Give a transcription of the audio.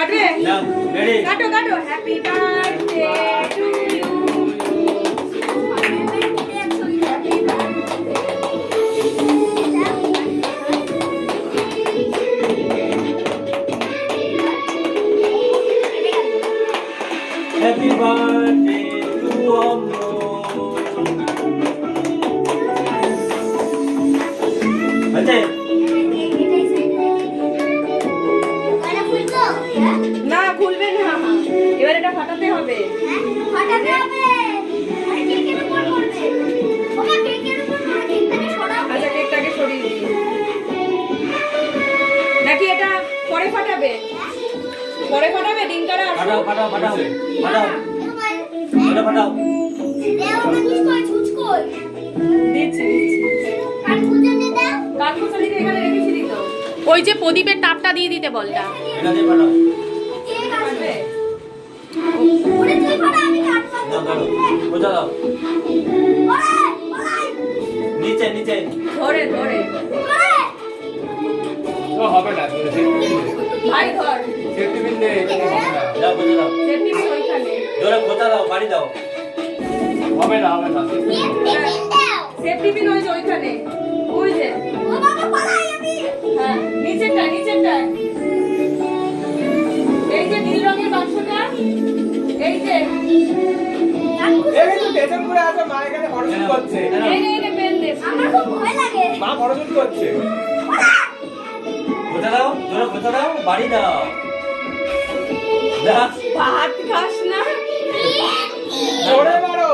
কাটে নাও রেডি কাটো কাটো happy birthday to you happy birthday to Amar আচ্ছা না খুলবে না এবার এটা ফাটাতে হবে আচ্ছা কেকটাকে সরিয়ে দিই নাকি এটা পরে ফাটাবে ডিঙ্কারা আসো ফাটাও ফাটাও ফাটাও ফাটাও এটা ফাটাও দিচ্ছি কাঠকুচুরিটা এখানে রেখেছিলি তো ওই যে প্রদীপের তাপটা দিয়ে দিতে বলটা। এটা দিয়ে ফাটাও ফাটবে? দাও দাও বোঝা দাও নিচে নিচে ধরে ধরে তো হবে না ভাই ধর সেফটি পিন দে দাও বোঝা দাও সেফটি পিন ওইখানে জোরে খোঁচা দাও বাড়ি দাও হবে না সেফটি পিন ওই যে ওইখানে ওই যে হ্যাঁ নিচেরটা এই যে নীল রঙের বাক্সটা এই যে এই তো পেছন করে আছে মা এখানে ফটোশুট করছে এই পেন দে মা ফটোশুট করছে খোঁচা দাও জোরে খোঁচা দাও বাড়ি দাও দাও ভাত খাস না জোরে মারো